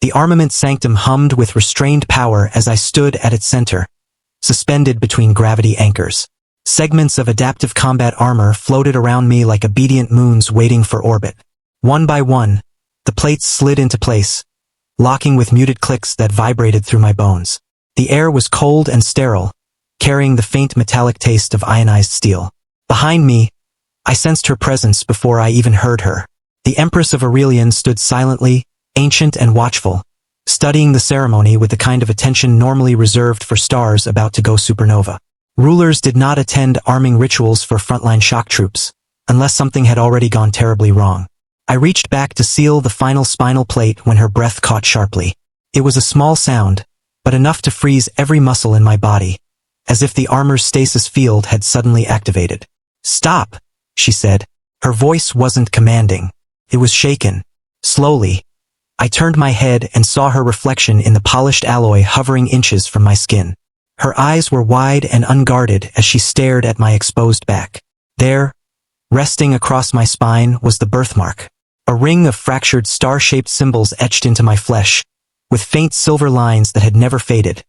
The Armament Sanctum hummed with restrained power as I stood at its center, suspended between gravity anchors. Segments of adaptive combat armor floated around me like obedient moons waiting for orbit. One by one, the plates slid into place, locking with muted clicks that vibrated through my bones. The air was cold and sterile, carrying the faint metallic taste of ionized steel. Behind me, I sensed her presence before I even heard her. The Empress of Aurelion stood silently, ancient and watchful, studying the ceremony with the kind of attention normally reserved for stars about to go supernova. Rulers did not attend arming rituals for frontline shock troops, unless something had already gone terribly wrong. I reached back to seal the final spinal plate when her breath caught sharply. It was a small sound, but enough to freeze every muscle in my body, as if the armor's stasis field had suddenly activated. "Stop," she said. Her voice wasn't commanding. It was shaken. Slowly, I turned my head and saw her reflection in the polished alloy hovering inches from my skin. Her eyes were wide and unguarded as she stared at my exposed back. There, resting across my spine, was the birthmark, a ring of fractured star-shaped symbols etched into my flesh, with faint silver lines that had never faded,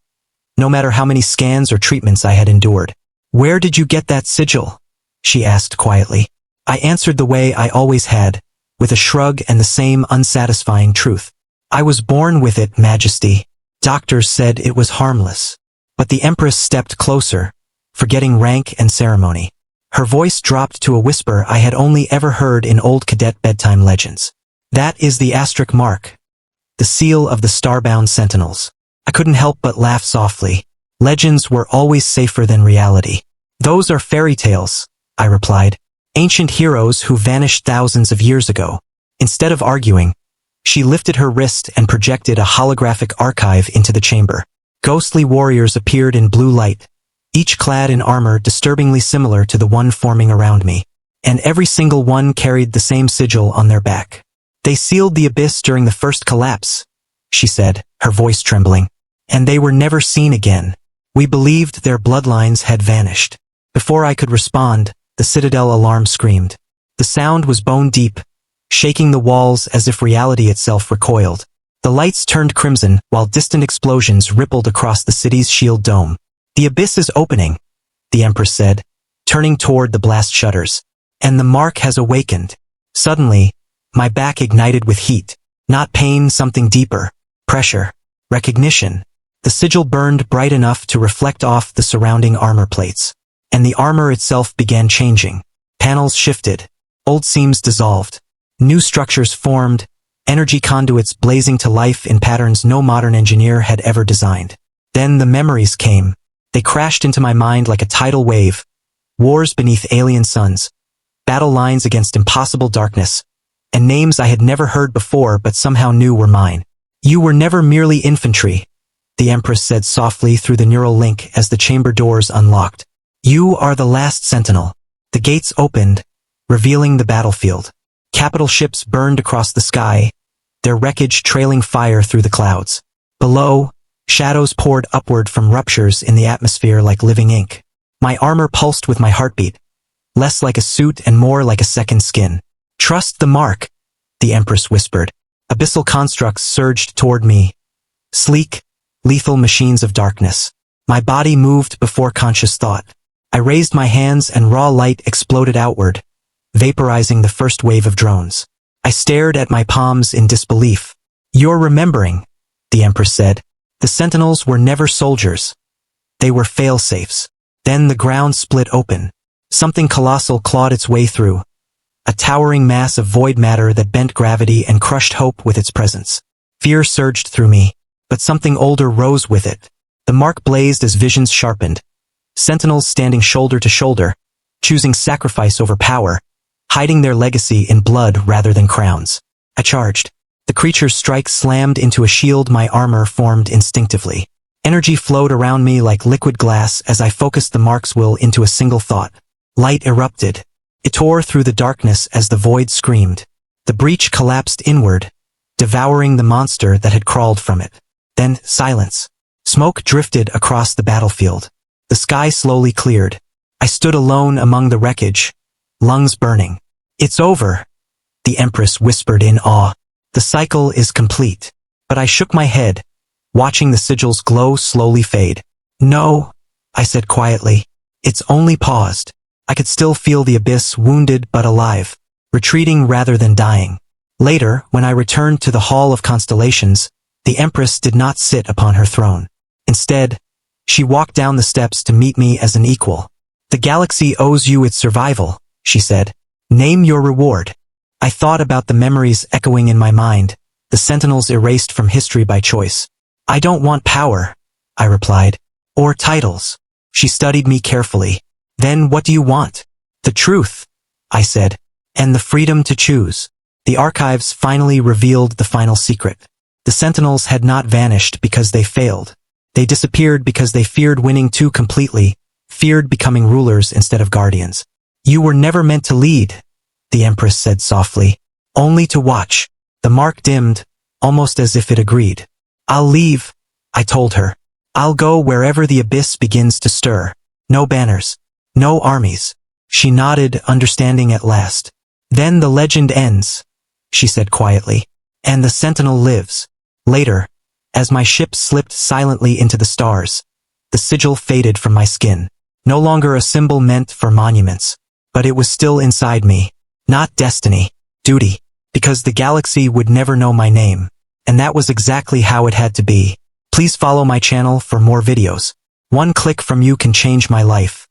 no matter how many scans or treatments I had endured. "Where did you get that sigil?" she asked quietly. I answered the way I always had, with a shrug and the same unsatisfying truth. "I was born with it, Majesty. Doctors said it was harmless." But the Empress stepped closer, forgetting rank and ceremony. Her voice dropped to a whisper I had only ever heard in old cadet bedtime legends. "That is the Astric Mark, the seal of the Starbound Sentinels." I couldn't help but laugh softly. Legends were always safer than reality. "Those are fairy tales," I replied. "Ancient heroes who vanished thousands of years ago." Instead of arguing, she lifted her wrist and projected a holographic archive into the chamber. Ghostly warriors appeared in blue light, each clad in armor disturbingly similar to the one forming around me, and every single one carried the same sigil on their back. "They sealed the abyss during the first collapse," she said, her voice trembling, "and they were never seen again. We believed their bloodlines had vanished." Before I could respond, the citadel alarm screamed. The sound was bone-deep, shaking the walls as if reality itself recoiled. The lights turned crimson while distant explosions rippled across the city's shield dome. "The abyss is opening," the Empress said, turning toward the blast shutters. "And the mark has awakened." Suddenly, my back ignited with heat. Not pain, something deeper. Pressure. Recognition. The sigil burned bright enough to reflect off the surrounding armor plates. And the armor itself began changing. Panels shifted. Old seams dissolved. New structures formed, energy conduits blazing to life in patterns no modern engineer had ever designed. Then the memories came. They crashed into my mind like a tidal wave. Wars beneath alien suns, battle lines against impossible darkness, and names I had never heard before but somehow knew were mine. "You were never merely infantry," the Empress said softly through the neural link as the chamber doors unlocked. "You are the last Sentinel." The gates opened, revealing the battlefield. Capital ships burned across the sky, their wreckage trailing fire through the clouds. Below, shadows poured upward from ruptures in the atmosphere like living ink. My armor pulsed with my heartbeat, less like a suit and more like a second skin. "Trust the mark," the Empress whispered. Abyssal constructs surged toward me, sleek, lethal machines of darkness. My body moved before conscious thought. I raised my hands and raw light exploded outward, vaporizing the first wave of drones. I stared at my palms in disbelief. "You're remembering," the Empress said. "The Sentinels were never soldiers. They were fail-safes." Then the ground split open. Something colossal clawed its way through. A towering mass of void matter that bent gravity and crushed hope with its presence. Fear surged through me, but something older rose with it. The mark blazed as visions sharpened. Sentinels standing shoulder to shoulder, choosing sacrifice over power, hiding their legacy in blood rather than crowns. I charged. The creature's strike slammed into a shield my armor formed instinctively. Energy flowed around me like liquid glass as I focused the mark's will into a single thought. Light erupted. It tore through the darkness as the void screamed. The breach collapsed inward, devouring the monster that had crawled from it. Then silence. Smoke drifted across the battlefield. The sky slowly cleared. I stood alone among the wreckage, lungs burning. "It's over," the Empress whispered in awe. "The cycle is complete." But I shook my head, watching the sigil's glow slowly fade. No, I said quietly. It's only paused. I could still feel the abyss, wounded but alive, retreating rather than dying. Later, when I returned to the Hall of Constellations, the Empress did not sit upon her throne. Instead, she walked down the steps to meet me as an equal. The galaxy owes you its survival, she said. Name your reward. I thought about the memories echoing in my mind, the Sentinels erased from history by choice. I don't want power, I replied. Or titles. She studied me carefully. Then what do you want? The truth, I said. And the freedom to choose. The archives finally revealed the final secret. The Sentinels had not vanished because they failed. They disappeared because they feared winning too completely, feared becoming rulers instead of guardians. You were never meant to lead, the Empress said softly. Only to watch. The mark dimmed, almost as if it agreed. I'll leave, I told her. I'll go wherever the abyss begins to stir. No banners. No armies. She nodded, understanding at last. Then the legend ends, she said quietly. And the Sentinel lives. Later, as my ship slipped silently into the stars, the sigil faded from my skin. No longer a symbol meant for monuments. But it was still inside me. Not destiny. Duty. Because the galaxy would never know my name. And that was exactly how it had to be. Please follow my channel for more videos. One click from you can change my life.